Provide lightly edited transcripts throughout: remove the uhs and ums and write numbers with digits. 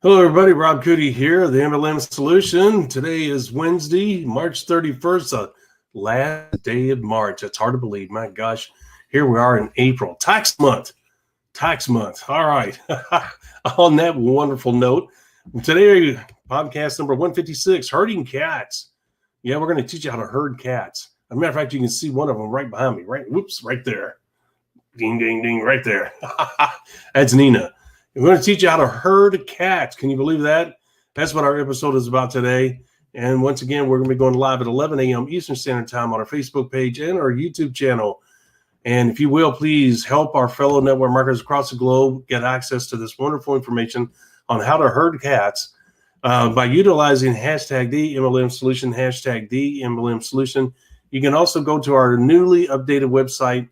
Hello, everybody. Rob Cootie here, the MLM Solution. Today is Wednesday, March 31st, the last day of March. It's hard to believe. My gosh, here we are in April. Tax month. All right. On that wonderful note, today, podcast number 156, herding cats. Yeah, we're going to teach you how to herd cats. As a matter of fact, you can see one of them right behind me. Right there. Ding, ding, ding, right there. That's Nina. We're going to teach you how to herd cats. Can you believe that? That's what our episode is about today. And once again, we're going to be going live at 11 a.m. Eastern Standard Time on our Facebook page and our YouTube channel. And if you will, please help our fellow network marketers across the globe get access to this wonderful information on how to herd cats by utilizing hashtag the MLM Solution, hashtag the MLM Solution. You can also go to our newly updated website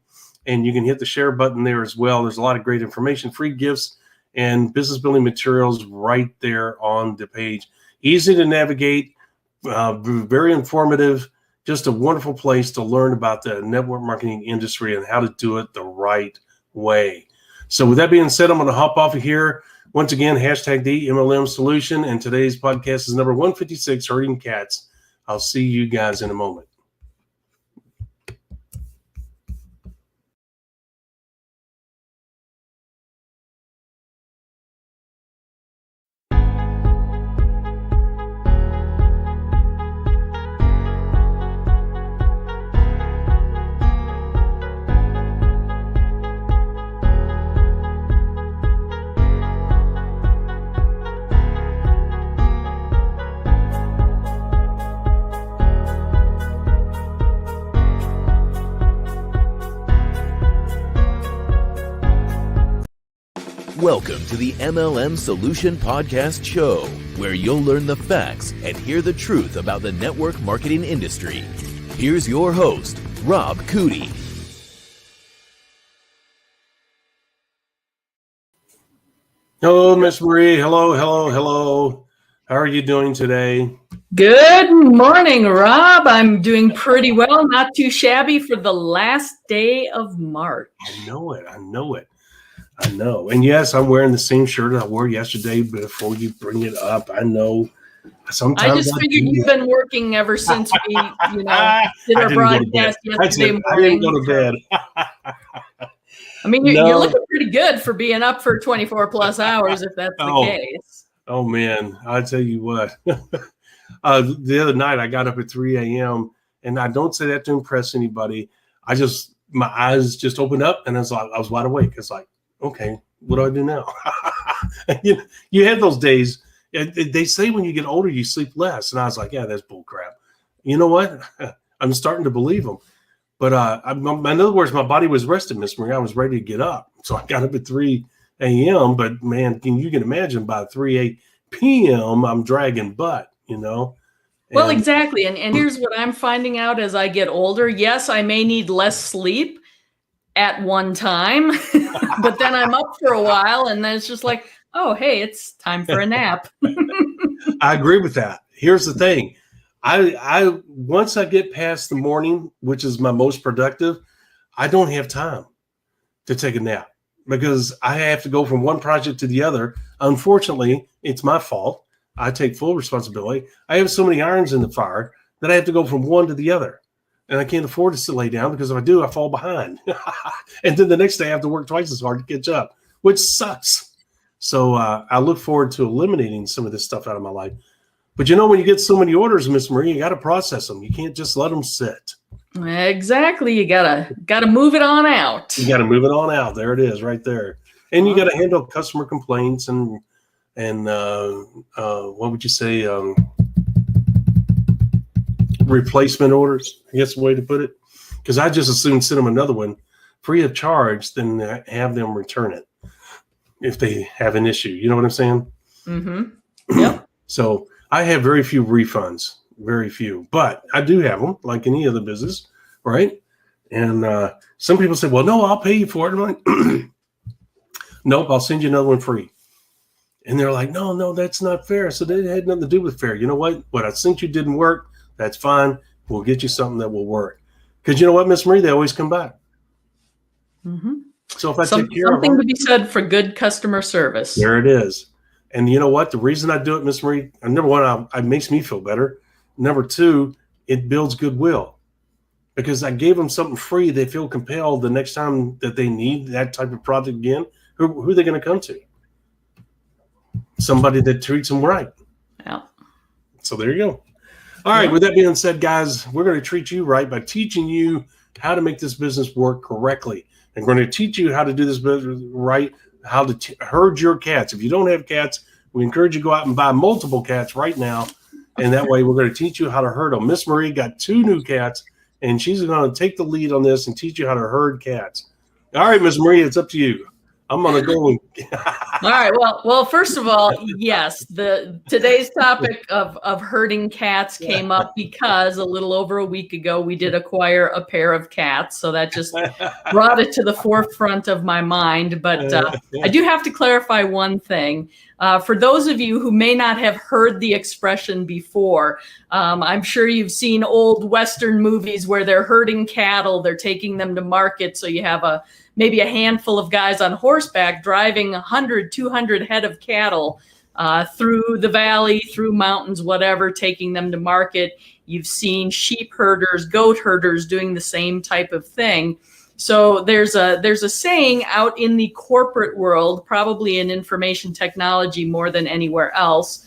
and you can hit the share button there as well. There's a lot of great information, free gifts, and business building materials right there on the page. Easy to navigate, very informative, just a wonderful place to learn about the network marketing industry and how to do it the right way. So with that being said, I'm going to hop off of here. Once again, hashtag the MLM Solution, and today's podcast is number 156, Herding Cats. I'll see you guys in a moment. Welcome to the MLM Solution Podcast Show, where you'll learn the facts and hear the truth about the network marketing industry. Here's your host, Rob Cootie. Hello, Miss Marie. Hello. How are you doing today? Good morning, Rob. I'm doing pretty well, not too shabby for the last day of March. I know it. And yes, I'm wearing the same shirt I wore yesterday before you bring it up. I know. Sometimes I just figured you've been working ever since we, did our broadcast yesterday morning. I didn't go to bed. I mean, you're looking pretty good for being up for 24 plus hours, if that's the case. Oh, man. I'll tell you what. The other night, I got up at 3 a.m., and I don't say that to impress anybody. My eyes just opened up, and I was wide awake. It's like, okay, what do I do now? You have those days. They say when you get older, you sleep less. And I was like, yeah, that's bull crap. You know what? I'm starting to believe them. But in other words, my body was rested, Miss Marie. I was ready to get up. So I got up at 3 a.m. But, man, you can imagine by 3 p.m., I'm dragging butt, Well, exactly. And here's what I'm finding out as I get older. Yes, I may need less sleep at one time, but then I'm up for a while and then it's just like, oh, hey, it's time for a nap. I agree with that. Here's the thing. I once I get past the morning, which is my most productive, I don't have time to take a nap because I have to go from one project to the other. Unfortunately, it's my fault. I take full responsibility. I have so many irons in the fire that I have to go from one to the other. And I can't afford to lay down because if I do, I fall behind. And then the next day I have to work twice as hard to catch up, which sucks. So I look forward to eliminating some of this stuff out of my life. But when you get so many orders, Miss Marie, you got to process them. You can't just let them sit. Exactly. You gotta move it on out. You got to move it on out. There it is, right there. And you got to handle customer complaints and what would you say? Replacement orders, I guess the way to put it. Because I just as soon send them another one free of charge than have them return it if they have an issue. You know what I'm saying? Mm-hmm. Yep. So I have very few refunds, very few. But I do have them, like any other business, right? And some people say, well, no, I'll pay you for it. I'm like, nope, I'll send you another one free. And they're like, no, that's not fair. So it had nothing to do with fair. You know what? What I sent you didn't work. That's fine. We'll get you something that will work. Because you know what, Miss Marie? They always come back. Mm-hmm. So if I take care of something to be said for good customer service. There it is. And you know what? The reason I do it, Miss Marie, number one, it makes me feel better. Number two, it builds goodwill because I gave them something free. They feel compelled the next time that they need that type of product again. Who are they going to come to? Somebody that treats them right. Yeah. So there you go. All right. With that being said, guys, we're going to treat you right by teaching you how to make this business work correctly. And we're going to teach you how to do this business right, how to herd your cats. If you don't have cats, we encourage you to go out and buy multiple cats right now. And that way we're going to teach you how to herd them. Miss Marie got 2 new cats, and she's going to take the lead on this and teach you how to herd cats. All right, Miss Marie, it's up to you. I'm going to go. All right. Well, first of all, yes, today's topic of herding cats came up because a little over a week ago, we did acquire a pair of cats. So that just brought it to the forefront of my mind. But I do have to clarify one thing. For those of you who may not have heard the expression before, I'm sure you've seen old Western movies where they're herding cattle, they're taking them to market. So you have maybe a handful of guys on horseback driving 100, 200 head of cattle through the valley, through mountains, whatever, taking them to market. You've seen sheep herders, goat herders doing the same type of thing. So there's a saying out in the corporate world, probably in information technology more than anywhere else,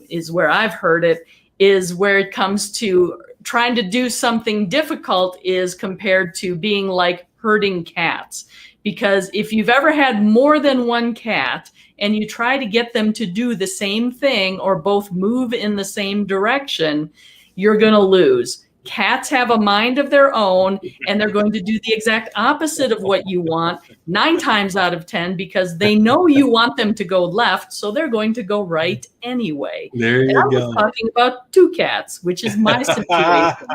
is where I've heard it, is where it comes to trying to do something difficult is compared to being like herding cats. Because if you've ever had more than one cat and you try to get them to do the same thing or both move in the same direction, you're going to lose. Cats have a mind of their own, and they're going to do the exact opposite of what you want 9 times out of 10 because they know you want them to go left, so they're going to go right anyway. There you go. I was talking about 2 cats, which is my situation.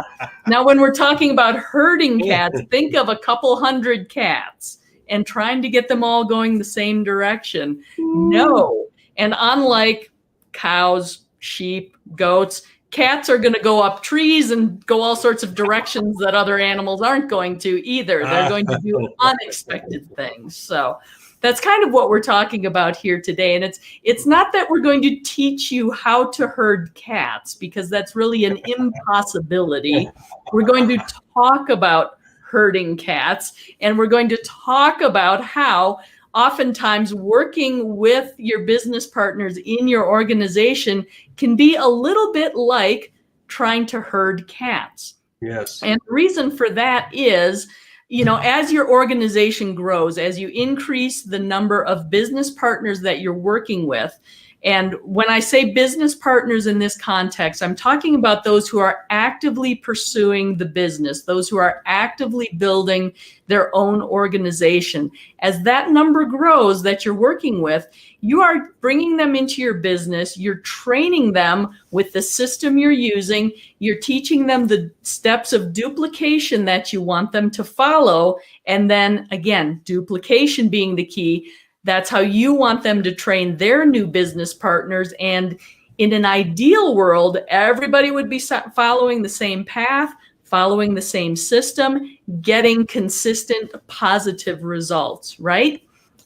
Now, when we're talking about herding cats, think of a couple hundred cats and trying to get them all going the same direction. No. And unlike cows, sheep, goats, cats are going to go up trees and go all sorts of directions that other animals aren't going to either. They're going to do unexpected things. So that's kind of what we're talking about here today. And it's not that we're going to teach you how to herd cats, because that's really an impossibility. We're going to talk about herding cats, and we're going to talk about how oftentimes working with your business partners in your organization can be a little bit like trying to herd cats. Yes. And the reason for that is, as your organization grows, as you increase the number of business partners that you're working with, and when I say business partners in this context, I'm talking about those who are actively pursuing the business, those who are actively building their own organization. As that number grows that you're working with, you are bringing them into your business. You're training them with the system you're using. You're teaching them the steps of duplication that you want them to follow. And then again, duplication being the key. That's how you want them to train their new business partners. And in an ideal world, everybody would be following the same path, following the same system, getting consistent positive results, right?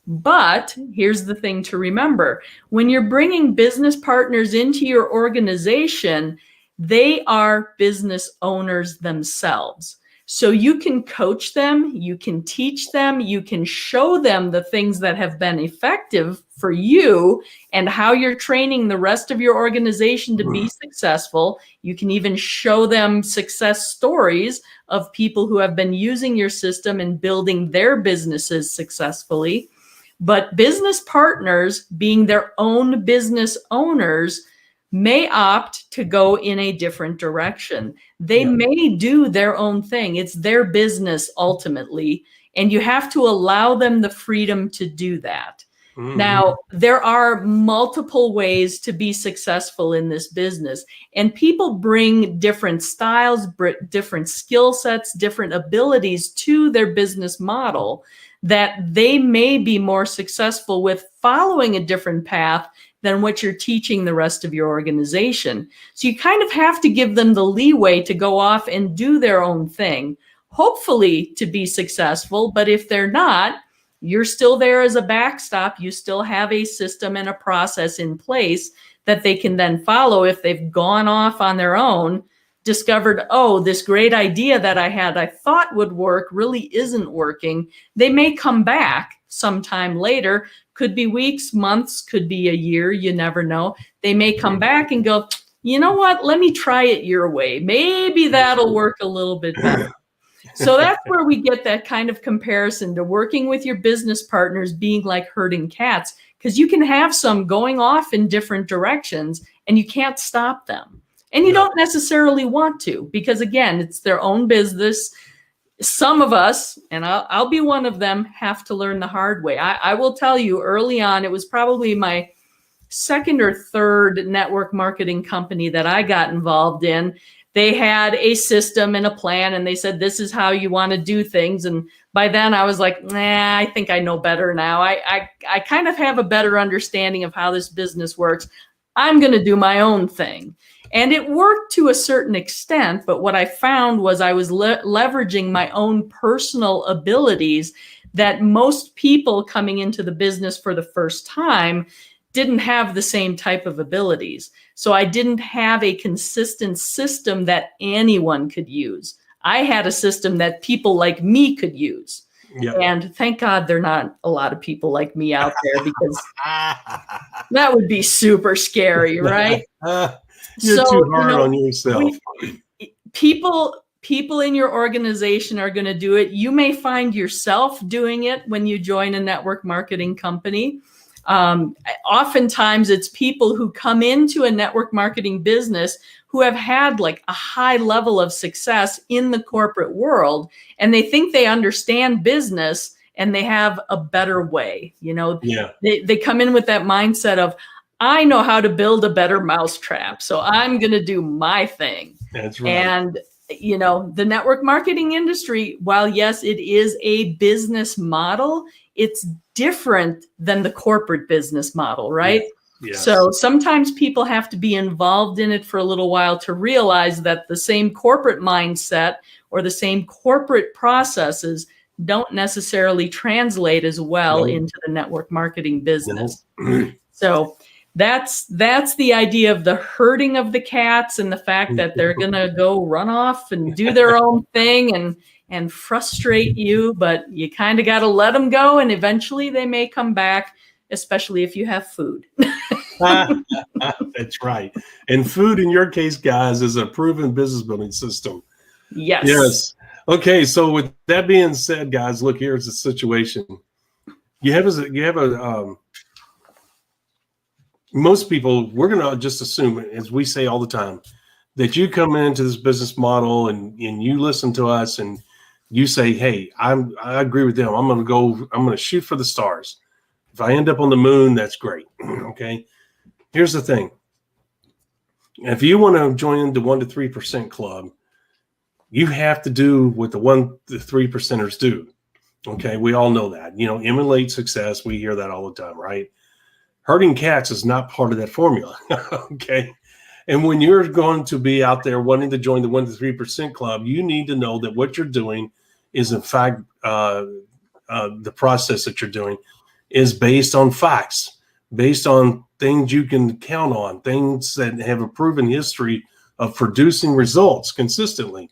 But here's the thing to remember. When you're bringing business partners into your organization, they are business owners themselves. So you can coach them, you can teach them, you can show them the things that have been effective for you and how you're training the rest of your organization to be successful. You can even show them success stories of people who have been using your system and building their businesses successfully. But business partners, being their own business owners, may opt to go in a different direction. They may do their own thing. It's their business ultimately, and you have to allow them the freedom to do that. Mm-hmm. Now, there are multiple ways to be successful in this business, and people bring different styles, different skill sets, different abilities to their business model that they may be more successful with following a different path than what you're teaching the rest of your organization. So you kind of have to give them the leeway to go off and do their own thing, hopefully to be successful. But if they're not, you're still there as a backstop. You still have a system and a process in place that they can then follow if they've gone off on their own, discovered, oh, this great idea that I thought would work really isn't working. They may come back sometime later, could be weeks, months, could be a year, you never know. They may come back and go, you know what, let me try it your way. Maybe that'll work a little bit better. So that's where we get that kind of comparison to working with your business partners being like herding cats, because you can have some going off in different directions and you can't stop them. And you don't necessarily want to, because again, it's their own business. Some of us, and I'll be one of them, have to learn the hard way. I will tell you early on, it was probably my second or third network marketing company that I got involved in. They had a system and a plan, and they said, this is how you want to do things. And by then I was like, nah, I think I know better now. I kind of have a better understanding of how this business works. I'm going to do my own thing. And it worked to a certain extent, but what I found was I was leveraging my own personal abilities that most people coming into the business for the first time didn't have the same type of abilities. So I didn't have a consistent system that anyone could use. I had a system that people like me could use. Yep. And thank God there are not a lot of people like me out there, because that would be super scary, right? You're too hard on yourself. People in your organization are going to do it. You may find yourself doing it when you join a network marketing company. Oftentimes it's people who come into a network marketing business who have had like a high level of success in the corporate world, and they think they understand business and they have a better way. They come in with that mindset of, I know how to build a better mousetrap, so I'm going to do my thing. That's right. And, the network marketing industry, while yes, it is a business model, it's different than the corporate business model, right? Yes. So sometimes people have to be involved in it for a little while to realize that the same corporate mindset or the same corporate processes don't necessarily translate as well into the network marketing business. So that's the idea of the herding of the cats, and the fact that they're going to go run off and do their own thing and frustrate you, but you kind of got to let them go, and eventually they may come back, especially if you have food. That's right. And food, in your case, guys, is a proven business building system. Yes. Okay. So with that being said, guys, look, here's the situation. Most people, we're going to just assume, as we say all the time, that you come into this business model and you listen to us and you say, hey, I agree with them. I'm going to shoot for the stars. If I end up on the moon, that's great. Okay. Here's the thing. If you want to join the 1 to 3% club, you have to do what the 1 to 3%ers do. Okay. We all know that, emulate success. We hear that all the time, right? Herding cats is not part of that formula. Okay. And when you're going to be out there wanting to join the 1 to 3% club, you need to know that what you're doing is, in fact, the process that you're doing is based on facts, based on things you can count on, things that have a proven history of producing results consistently.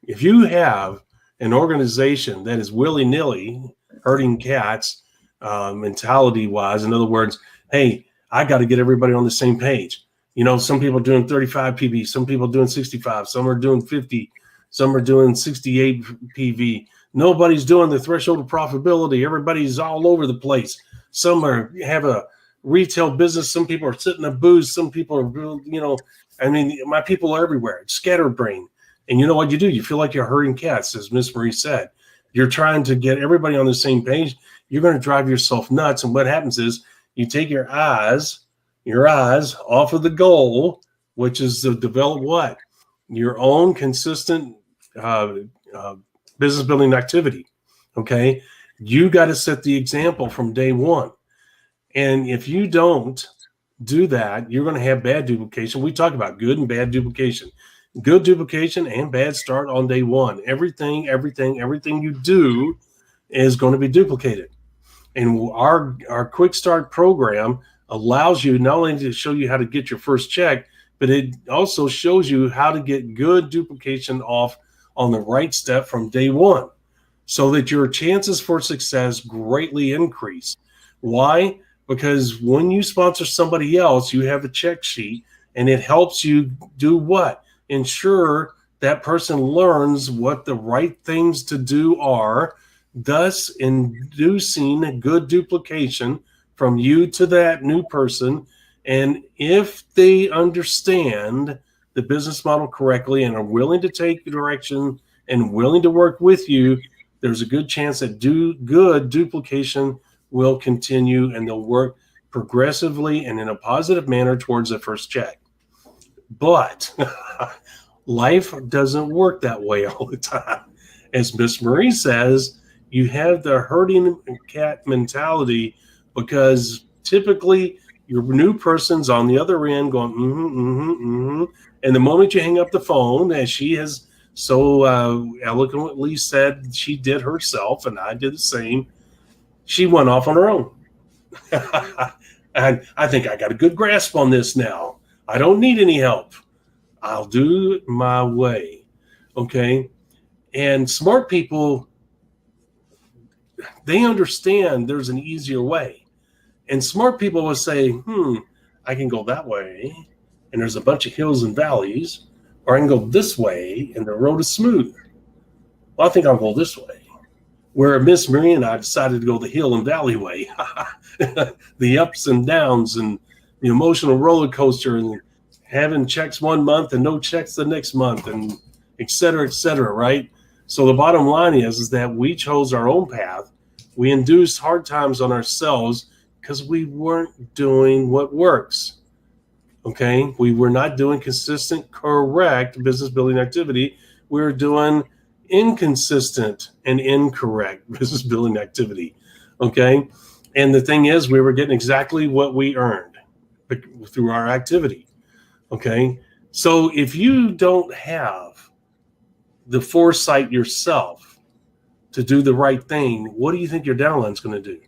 If you have an organization that is willy-nilly herding cats, mentality-wise, in other words, hey, I got to get everybody on the same page. Some people are doing 35 PV, some people are doing 65, some are doing 50, some are doing 68 PV. Nobody's doing the threshold of profitability. Everybody's all over the place. Some have a retail business. Some people are sitting in booths. Some people are, my people are everywhere. It's scatterbrained. And you know what you do? You feel like you're herding cats, as Miss Marie said. You're trying to get everybody on the same page. You're going to drive yourself nuts. And what happens is you take your eyes off of the goal, which is to develop what? Your own consistent business building activity. Okay. You got to set the example from day one. And if you don't do that, you're going to have bad duplication. We talk about good and bad duplication. Good duplication and bad start on day one. Everything you do is going to be duplicated. And our quick start program allows you not only to show you how to get your first check, but it also shows you how to get good duplication off on the right step from day one, so that your chances for success greatly increase. Why? Because when you sponsor somebody else, you have a check sheet, and it helps you do what? Ensure that person learns what the right things to do are, thus inducing good duplication from you to that new person. And if they understand the business model correctly and are willing to take direction and willing to work with you, there's a good chance that good duplication will continue, and they'll work progressively and in a positive manner towards the first check. But life doesn't work that way all the time. As Miss Marie says, you have the herding cat mentality, because typically your new person's on the other end going, and the moment you hang up the phone, as she has so eloquently said she did herself, and I did the same, she went off on her own. And I think I got a good grasp on this now. I don't need any help. I'll do it my way. Okay. And smart people, they understand there's an easier way. And smart people will say, I can go that way, and there's a bunch of hills and valleys, or I can go this way, and the road is smooth. Well, I think I'll go this way. Where Miss Marie and I decided to go the hill and valley way, the ups and downs and the emotional roller coaster, and having checks one month and no checks the next month, and et cetera, right? So the bottom line is that we chose our own path. We induced hard times on ourselves because we weren't doing what works. Okay, we were not doing consistent, correct business building activity. We were doing inconsistent and incorrect business building activity. Okay, and the thing is, we were getting exactly what we earned through our activity. Okay, so if you don't have the foresight yourself to do the right thing, what do you think your downline's going to do?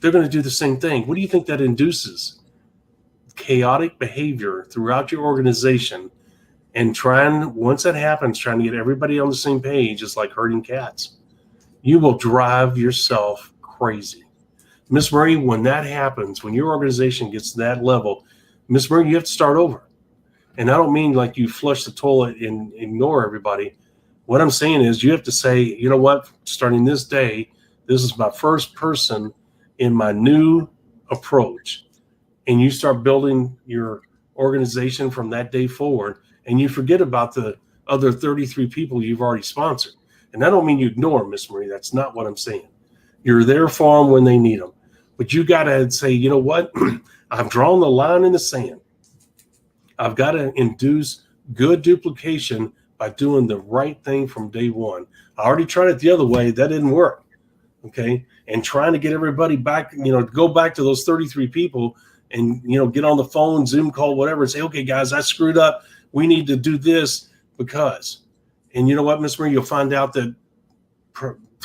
They're going to do the same thing. What do you think that induces? Chaotic behavior throughout your organization, and once that happens, trying to get everybody on the same page is like herding cats. You will drive yourself crazy. Miss Marie, when that happens, when your organization gets to that level, Miss Marie, you have to start over. And I don't mean like you flush the toilet and ignore everybody. What I'm saying is you have to say, you know what, starting this day, this is my first person in my new approach. And you start building your organization from that day forward, and you forget about the other 33 people you've already sponsored. And I don't mean you ignore them, Miss Marie. That's not what I'm saying. You're there for them when they need them. But you got to say, you know what? I've drawn the line in the sand. I've got to induce good duplication by doing the right thing from day one. I already tried it the other way. That didn't work. Okay. And trying to get everybody back, go back to those 33 people and, get on the phone, Zoom call, whatever, and say, okay, guys, I screwed up. We need to do this because, and you know what, Miss Marie, you'll find out that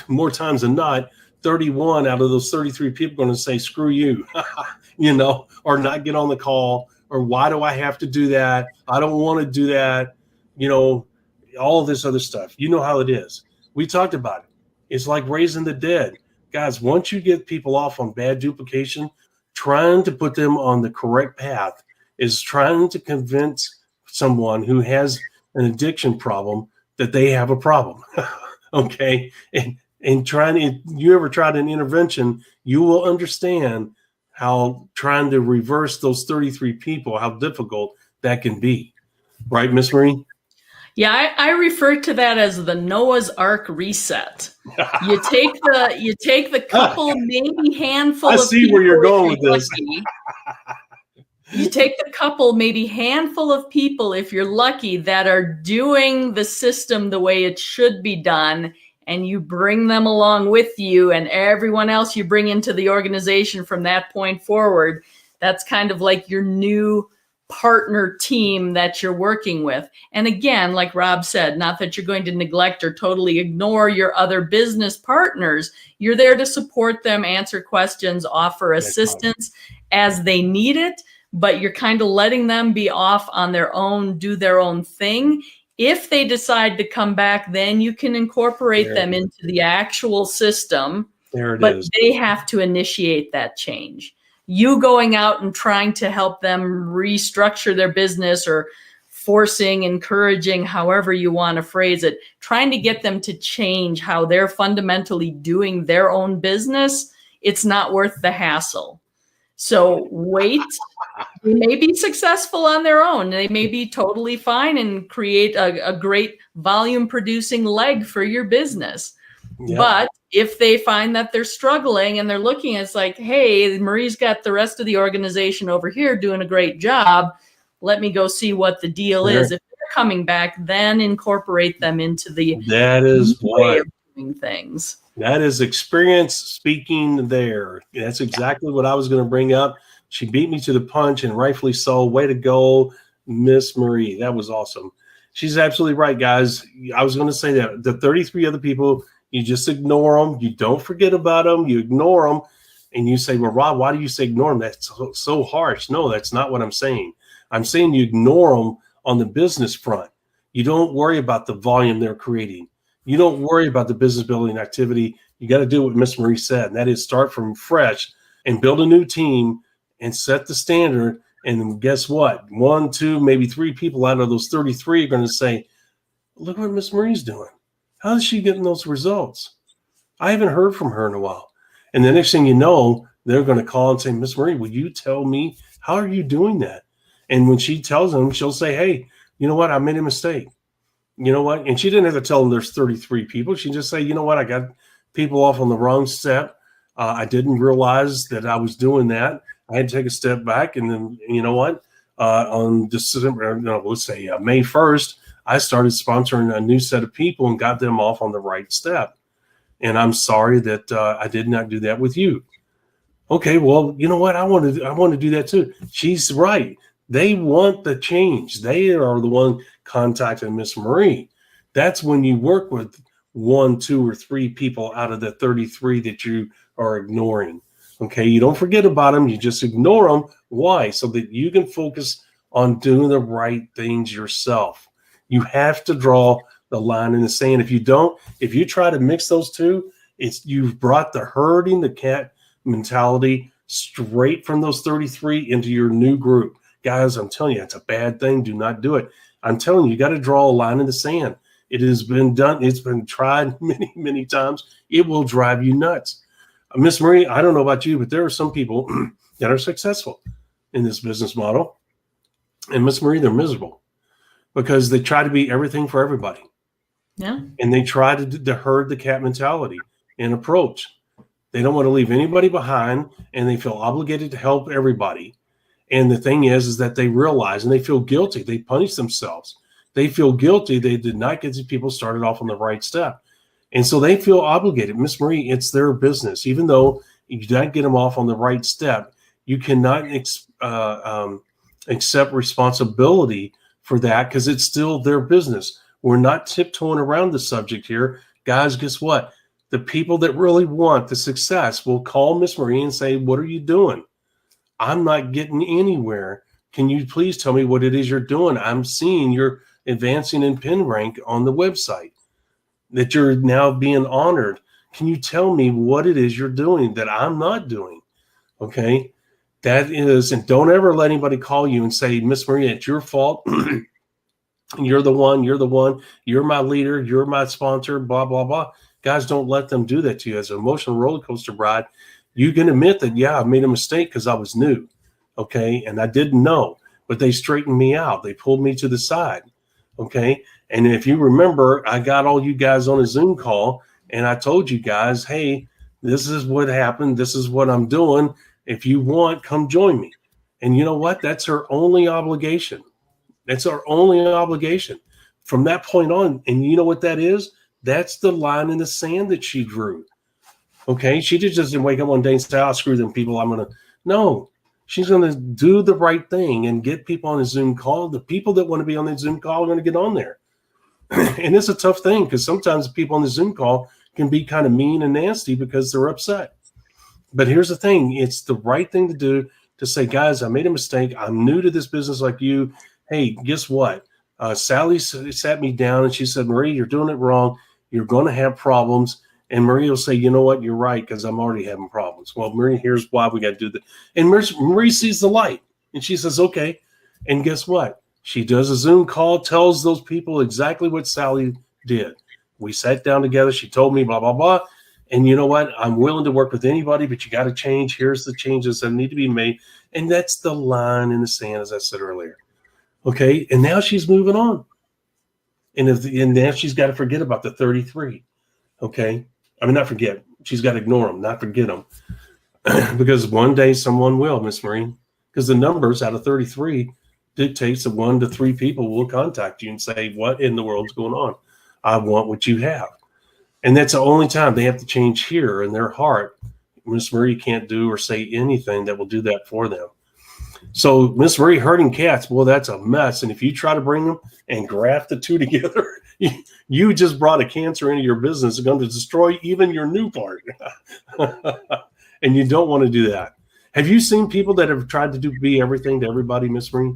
more times than not, 31 out of those 33 people are going to say, screw you, or not get on the call, or why do I have to do that? I don't want to do that. All of this other stuff. You know how it is. We talked about it. It's like raising the dead. Guys, once you get people off on bad duplication, trying to put them on the correct path is trying to convince someone who has an addiction problem that they have a problem. Okay. And you ever tried an intervention, you will understand how trying to reverse those 33 people, how difficult that can be. Right, Miss Marie? Yeah, I refer to that as the Noah's Ark reset. You take the couple, maybe handful. I see where you're going with this. You take the couple, maybe handful of people, if you're lucky, that are doing the system the way it should be done, and you bring them along with you, and everyone else you bring into the organization from that point forward. That's kind of like your new partner team that you're working with. And again, like Rob said, not that you're going to neglect or totally ignore your other business partners. You're there to support them, answer questions, offer assistance as they need it, but you're kind of letting them be off on their own, do their own thing. If they decide to come back, then you can incorporate them into the actual system, but they have to initiate that change. You going out and trying to help them restructure their business or forcing, encouraging, however you want to phrase it, trying to get them to change how they're fundamentally doing their own business, it's not worth the hassle. So wait. They may be successful on their own. They may be totally fine and create a great volume producing leg for your business. Yep. But if they find that they're struggling and they're looking, it's like, hey, Marie's got the rest of the organization over here doing a great job. Let me go see what the deal is. If they're coming back, then incorporate them into the way of doing things. That is experience speaking there. That's exactly what I was going to bring up. She beat me to the punch, and rightfully so. Way to go, Miss Marie. That was awesome. She's absolutely right, guys. I was going to say that the 33 other people, you just ignore them. You don't forget about them. You ignore them. And you say, well, Rob, why do you say ignore them? That's so harsh. No, that's not what I'm saying. I'm saying you ignore them on the business front. You don't worry about the volume they're creating. You don't worry about the business building activity. You got to do what Miss Marie said, and that is start from fresh and build a new team and set the standard. And guess what? 1, 2, maybe 3 people out of those 33 are going to say, look what Miss Marie's doing. How is she getting those results? I haven't heard from her in a while. And the next thing you know, they're going to call and say, Miss Marie, will you tell me, how are you doing that? And when she tells them, she'll say, hey, you know what? I made a mistake. You know what? And she didn't have to tell them there's 33 people. She just say, you know what? I got people off on the wrong step. I didn't realize that I was doing that. I had to take a step back. And then, you know what? On December, let's say May 1st, I started sponsoring a new set of people and got them off on the right step. And I'm sorry that I did not do that with you. Okay, well, you know what? I want to do that too. She's right. They want the change. They are the one contacting Miss Marie. That's when you work with 1, 2, or 3 people out of the 33 that you are ignoring. Okay, you don't forget about them. You just ignore them. Why? So that you can focus on doing the right things yourself. You have to draw the line in the sand. If you don't, if you try to mix those two, you've brought the herding the cat mentality straight from those 33 into your new group. Guys, I'm telling you, it's a bad thing. Do not do it. I'm telling you, you got to draw a line in the sand. It has been done. It's been tried many, many times. It will drive you nuts. Miss Marie, I don't know about you, but there are some people that are successful in this business model. And Miss Marie, they're miserable because they try to be everything for everybody. Yeah. And they try to herd the cat mentality and approach. They don't want to leave anybody behind, and they feel obligated to help everybody. And the thing is that they realize and they feel guilty. They punish themselves. They feel guilty. They did not get these people started off on the right step. And so they feel obligated. Miss Marie, it's their business. Even though you don't get them off on the right step, you cannot accept responsibility for that because it's still their business. We're not tiptoeing around the subject here. Guys, guess what? The people that really want the success will call Miss Marie and say, what are you doing? I'm not getting anywhere. Can you please tell me what it is you're doing? I'm seeing you're advancing in pin rank on the website, that you're now being honored. Can you tell me what it is you're doing that I'm not doing? Okay. That is, and don't ever let anybody call you and say, Miss Marie, it's your fault. You're the one, you're my leader, you're my sponsor, blah, blah, blah. Guys, don't let them do that to you. As an emotional roller coaster bride, you can admit that, yeah, I made a mistake because I was new. Okay. And I didn't know, but they straightened me out. They pulled me to the side. Okay. And if you remember, I got all you guys on a Zoom call and I told you guys, hey, this is what happened. This is what I'm doing. If you want, come join me. And you know what? That's her only obligation. That's our only obligation from that point on. And you know what that is? That's the line in the sand that she drew. Okay. She just doesn't wake up one day and say, I'll screw them people. No, She's going to do the right thing and get people on a Zoom call. The people that want to be on the Zoom call are going to get on there. And it's a tough thing because sometimes people on the Zoom call can be kind of mean and nasty because they're upset. But here's the thing. It's the right thing to do to say, guys, I made a mistake. I'm new to this business like you. Hey, guess what? Sally sat me down and she said, Marie, you're doing it wrong. You're going to have problems. And Marie will say, you know what? You're right, because I'm already having problems. Well, Marie, here's why we got to do that. And Marie sees the light, and she says, okay. And guess what? She does a Zoom call, tells those people exactly what Sally did. We sat down together. She told me, blah, blah, blah. And you know what? I'm willing to work with anybody, but you got to change. Here's the changes that need to be made. And that's the line in the sand, as I said earlier. Okay? And now she's moving on. And now she's got to forget about the 33. Okay? I mean, not forget. She's got to ignore them, not forget them. Because one day someone will, Miss Marie. Because the numbers out of 33 dictates that 1 to 3 people will contact you and say, what in the world's going on? I want what you have. And that's the only time they have to change here in their heart. Miss Marie can't do or say anything that will do that for them. So Miss Marie herding cats, well, that's a mess. And if you try to bring them and graft the two together, you just brought a cancer into your business. It's going to destroy even your new part. And you don't want to do that. Have you seen people that have tried to be everything to everybody, Miss Marie?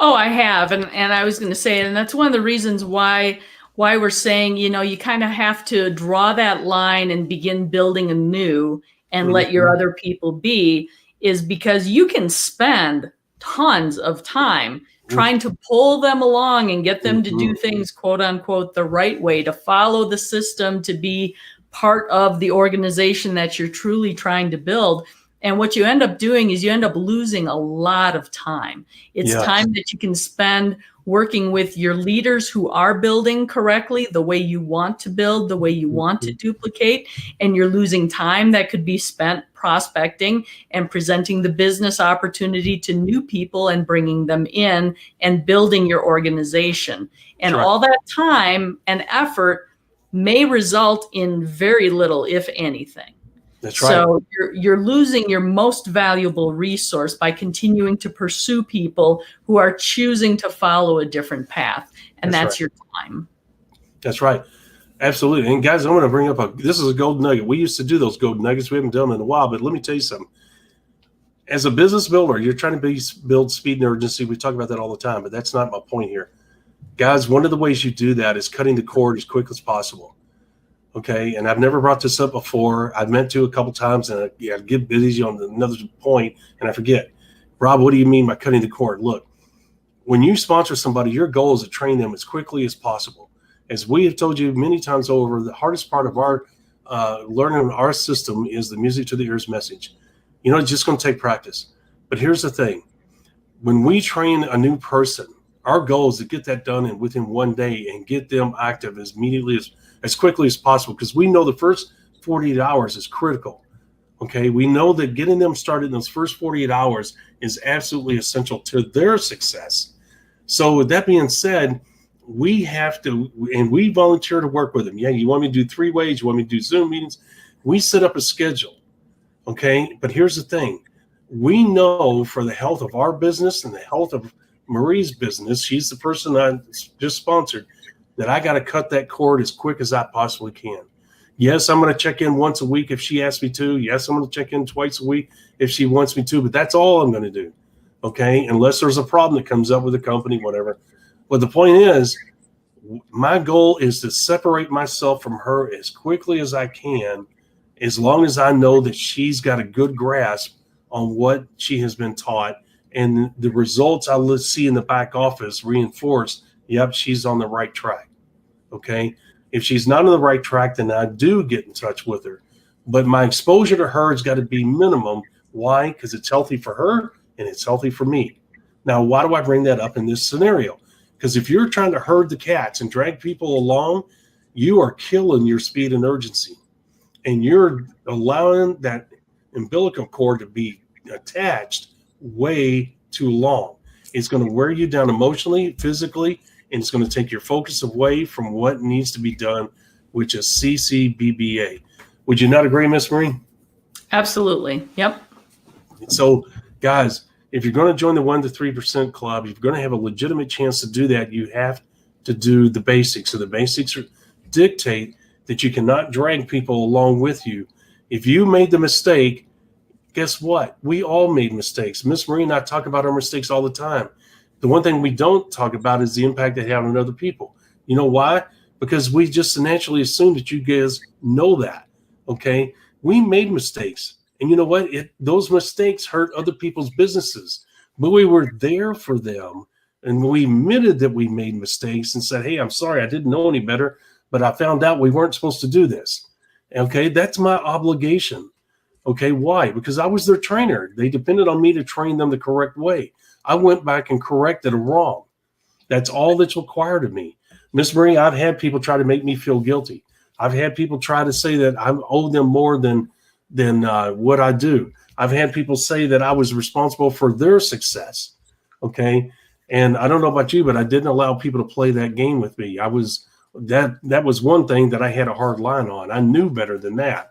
Oh, I have. And I was going to say, and that's one of the reasons why we're saying, you kind of have to draw that line and begin building anew and let your other people be, is because you can spend tons of time trying to pull them along and get them to do things, quote unquote, the right way, to follow the system, to be part of the organization that you're truly trying to build. And what you end up doing is you end up losing a lot of time. It's time that you can spend working with your leaders who are building correctly, the way you want to build, the way you want to duplicate, and you're losing time that could be spent prospecting and presenting the business opportunity to new people and bringing them in and building your organization. And all that time and effort may result in very little, if anything. That's right. So you're losing your most valuable resource by continuing to pursue people who are choosing to follow a different path. And that's your time. That's right. Absolutely. And guys, I'm going to bring up this is a golden nugget. We used to do those golden nuggets. We haven't done them in a while, but let me tell you something. As a business builder, you're trying to build speed and urgency. We talk about that all the time, but that's not my point here. Guys, one of the ways you do that is cutting the cord as quick as possible. Okay, and I've never brought this up before. I've meant to a couple times, and I get busy on another point, and I forget. Rob, what do you mean by cutting the cord? Look, when you sponsor somebody, your goal is to train them as quickly as possible. As we have told you many times over, the hardest part of our learning our system is the music to the ears message. It's just going to take practice. But here's the thing. When we train a new person, our goal is to get that done within 1 day and get them active as immediately as quickly as possible, because we know the first 48 hours is critical. Okay, we know that getting them started in those first 48 hours is absolutely essential to their success. So with that being said, we have to, and we volunteer to work with them. Yeah, you want me to do 3 ways? You want me to do Zoom meetings? We set up a schedule. Okay, but here's the thing. We know for the health of our business and the health of Marie's business, she's the person I just sponsored, that I got to cut that cord as quick as I possibly can. Yes, I'm going to check in once a week if she asks me to. Yes, I'm going to check in twice a week if she wants me to, but that's all I'm going to do. Okay, unless there's a problem that comes up with the company, whatever. But the point is, my goal is to separate myself from her as quickly as I can, as long as I know that she's got a good grasp on what she has been taught, and the results I see in the back office reinforce, yep, she's on the right track. Okay. If she's not on the right track, then I do get in touch with her. But my exposure to her has got to be minimum. Why? Because it's healthy for her and it's healthy for me. Now, why do I bring that up in this scenario? Because if you're trying to herd the cats and drag people along, you are killing your speed and urgency. And you're allowing that umbilical cord to be attached way too long. It's going to wear you down emotionally, physically, and it's going to take your focus away from what needs to be done, which is CCBBA. Would you not agree, Miss Marie? Absolutely. Yep. So Guys, if you're going to join the 1 to 3% club, if you're going to have a legitimate chance to do that, you have to do the basics. So the basics dictate that you cannot drag people along with you. If you made the mistake, guess what? We all made mistakes. Miss Marie and I talk about our mistakes all the time. The one thing we don't talk about is the impact they have on other people. You know why? Because we just naturally assume that you guys know that, okay? We made mistakes. And you know what? Those mistakes hurt other people's businesses. But we were there for them. And we admitted that we made mistakes and said, hey, I'm sorry, I didn't know any better, but I found out we weren't supposed to do this. Okay, that's my obligation. Okay, why? Because I was their trainer. They depended on me to train them the correct way. I went back and corrected them wrong. That's all that's required of me. Miss Marie, I've had people try to make me feel guilty. I've had people try to say that I owe them more than what I do. I've had people say that I was responsible for their success. Okay. And I don't know about you, but I didn't allow people to play that game with me. That was one thing that I had a hard line on. I knew better than that.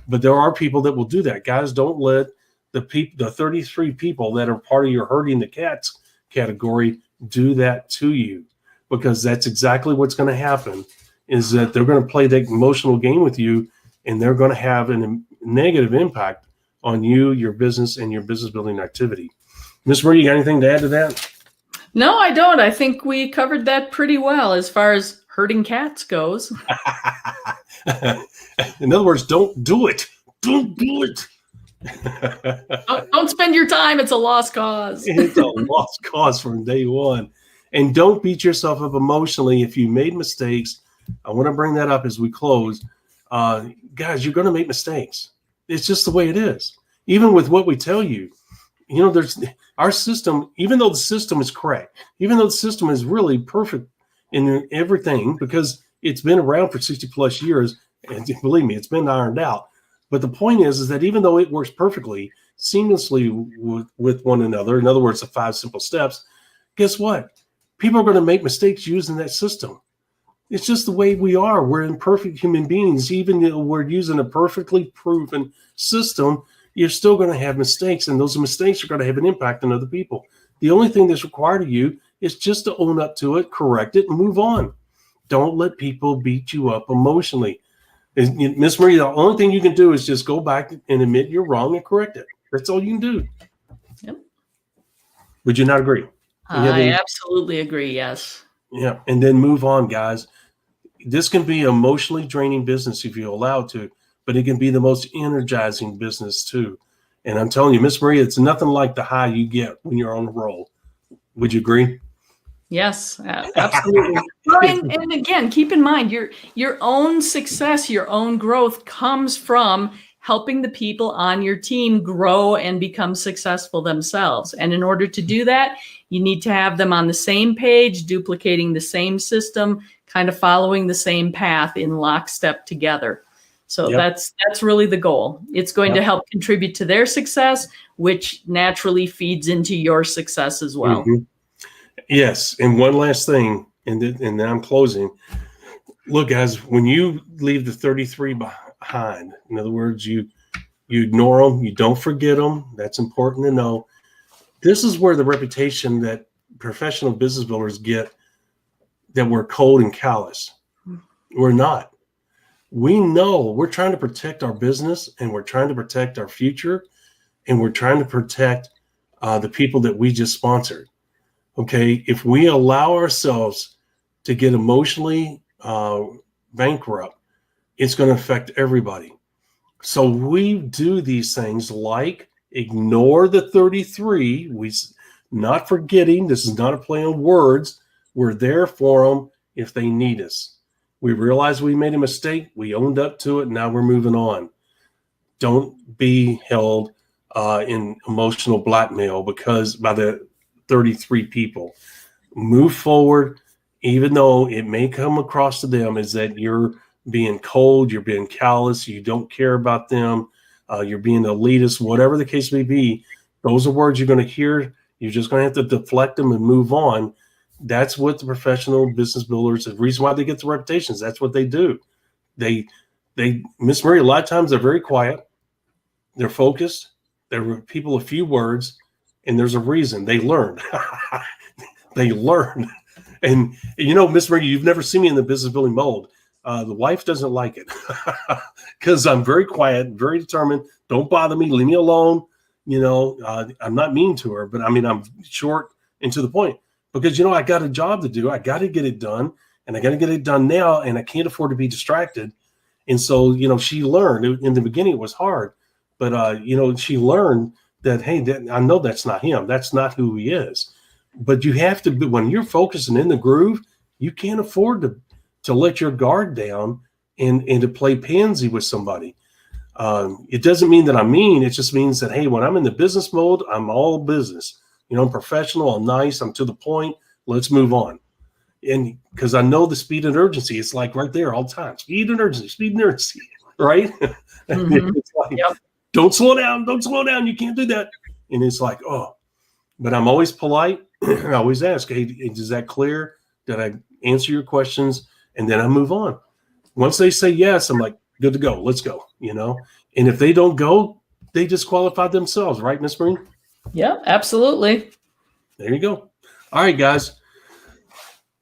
But there are people that will do that. Guys, don't let the 33 people that are part of your herding the cats category do that to you, because that's exactly what's going to happen, is that they're going to play that emotional game with you, and they're going to have a negative impact on you, your business, and your business building activity. Miss Marie, you got anything to add to that? No, I don't. I think we covered that pretty well as far as herding cats goes. In other words, don't do it. Don't do it. Don't spend your time. It's a lost cause. It's a lost cause from day one. And don't beat yourself up emotionally if you made mistakes. I want to bring that up as we close. Guys, you're going to make mistakes. It's just the way it is. Even with what we tell you, there's our system, even though the system is correct, even though the system is really perfect in everything, because it's been around for 60 plus years, and believe me, it's been ironed out. But the point is that even though it works perfectly, seamlessly with one another, in other words, the 5 simple steps, guess what? People are going to make mistakes using that system. It's just the way we are. We're imperfect human beings. Even if we're using a perfectly proven system, you're still going to have mistakes, and those mistakes are going to have an impact on other people. The only thing that's required of you is just to own up to it, correct it, and move on. Don't let people beat you up emotionally. Miss Marie, the only thing you can do is just go back and admit you're wrong and correct it. That's all you can do. Yep. Would you not agree? I absolutely agree, yes. Yeah, and then move on, guys. This can be an emotionally draining business if you allow it to, but it can be the most energizing business too. And I'm telling you, Miss Marie, it's nothing like the high you get when you're on the roll. Would you agree? Yes, absolutely. and again, keep in mind your own success, your own growth comes from helping the people on your team grow and become successful themselves. And in order to do that, you need to have them on the same page, duplicating the same system, kind of following the same path in lockstep together. So that's really the goal. It's going to help contribute to their success, which naturally feeds into your success as well. Mm-hmm. Yes. And one last thing, and then I'm closing. Look, guys, when you leave the 33 behind, in other words, you ignore them, you don't forget them. That's important to know. This is where the reputation that professional business builders get, that we're cold and callous. We're not. We know we're trying to protect our business, and we're trying to protect our future, and we're trying to protect the people that we just sponsored. Okay, if we allow ourselves to get emotionally bankrupt, it's going to affect everybody. So we do these things like ignore the 33. We not forgetting. This is not a play on words. We're there for them if they need us. We realize we made a mistake. We owned up to it. Now we're moving on. Don't be held in emotional blackmail because by the 33 people. Move forward, even though it may come across to them as that you're being cold, you're being callous, you don't care about them, you're being elitist, whatever the case may be. Those are words you're going to hear. You're just going to have to deflect them and move on. That's what the professional business builders, the reason why they get the reputations, that's what they do. They Miss Marie, a lot of times they're very quiet, they're focused, they're people a few words, And there's a reason. They learned. They learned. And, Miss Marie, you've never seen me in the business building mode. The wife doesn't like it because I'm very quiet, very determined. Don't bother me. Leave me alone. I'm not mean to her, but I'm short and to the point because, I got a job to do. I got to get it done, and I got to get it done now, and I can't afford to be distracted. And so, she learned. In the beginning, it was hard, but, she learned that, hey, I know that's not him. That's not who he is. But you have to be, when you're focusing in the groove, you can't afford to let your guard down and to play pansy with somebody. It doesn't mean that I'm mean. It just means that, hey, when I'm in the business mode, I'm all business. I'm professional. I'm nice. I'm to the point. Let's move on. And because I know the speed and urgency, it's like right there all the time. Speed and urgency, right? Mm-hmm. It's like, don't slow down. Don't slow down. You can't do that. And it's like, oh, but I'm always polite. I always ask, hey, is that clear? Did I answer your questions? And then I move on. Once they say yes, I'm like, good to go. Let's go, And if they don't go, they disqualified themselves, right, Miss Marie? Yeah, absolutely. There you go. All right, guys.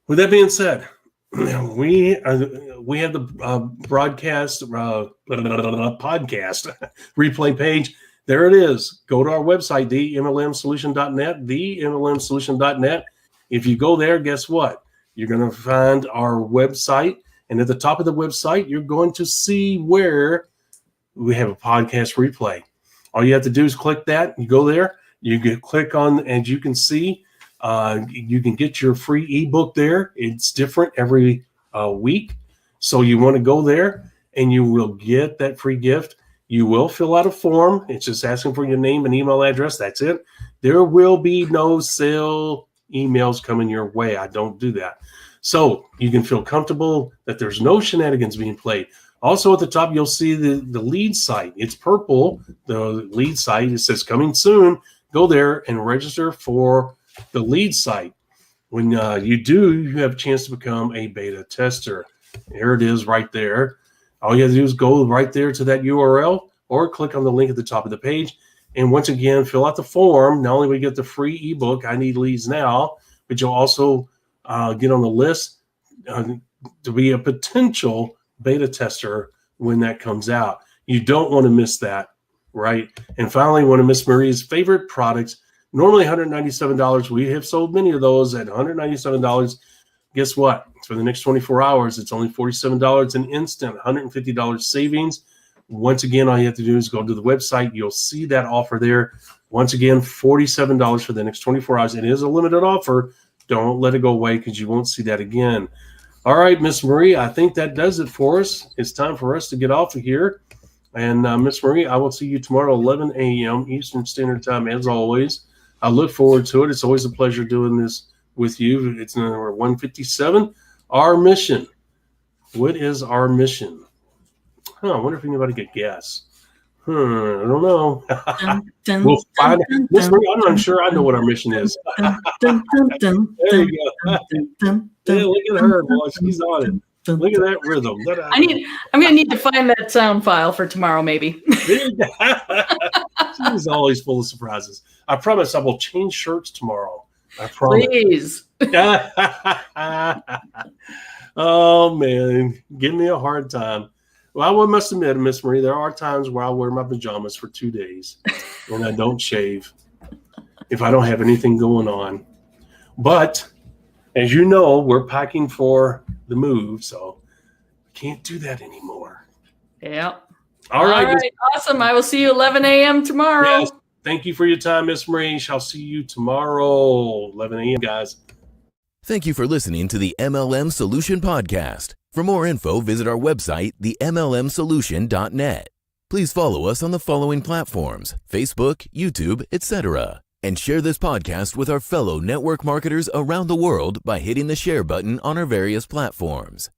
With that being said, we have the broadcast podcast replay page. There it is. Go to our website, themlmsolution.net, themlmsolution.net. If you go there, guess what? You're going to find our website. And at the top of the website, you're going to see where we have a podcast replay. All you have to do is click that. You go there. You can click on, and you can see, you can get your free ebook there. It's different every week. So you want to go there, and you will get that free gift. You will fill out a form. It's just asking for your name and email address. That's it. There will be no sale emails coming your way. I don't do that. So you can feel comfortable that there's no shenanigans being played. Also at the top, you'll see the lead site. It's purple, the lead site. It says coming soon. Go there and register for the lead site. When you do, you have a chance to become a beta tester. There it is right there. All you have to do is go right there to that URL or click on the link at the top of the page. And once again, fill out the form. Not only will you get the free ebook, I Need Leads Now, but you'll also get on the list to be a potential beta tester when that comes out. You don't want to miss that, right? And finally, one of Miss Marie's favorite products, normally $197. We have sold many of those at $197. Guess what? For the next 24 hours, it's only $47, an instant $150 savings. Once again, all you have to do is go to the website. You'll see that offer there. Once again, $47 for the next 24 hours. It is a limited offer. Don't let it go away because you won't see that again. All right, Miss Marie, I think that does it for us. It's time for us to get off of here. And Miss Marie, I will see you tomorrow, 11 a.m. Eastern Standard Time, as always. I look forward to it. It's always a pleasure doing this with you. It's number 157. Our mission. What is our mission? I wonder if anybody could guess. I don't know. We'll find out. Miss Marie, I'm not sure I know what our mission is. There you go. Yeah, look at her, boy. She's on it. Look at that rhythm. I'm gonna need to find that sound file for tomorrow, maybe. She's always full of surprises. I promise I will change shirts tomorrow. I promise. Please. Oh man, give me a hard time. Well, I must admit, Miss Marie, there are times where I wear my pajamas for 2 days and I don't shave if I don't have anything going on. But as you know, we're packing for the move, so can't do that anymore. Yeah. All right. Awesome. I will see you 11 a.m. tomorrow. Yes. Thank you for your time, Miss Marie. Shall see you tomorrow, 11 a.m., guys. Thank you for listening to the MLM Solution Podcast. For more info, visit our website, themlmsolution.net. Please follow us on the following platforms: Facebook, YouTube, etc. And share this podcast with our fellow network marketers around the world by hitting the share button on our various platforms.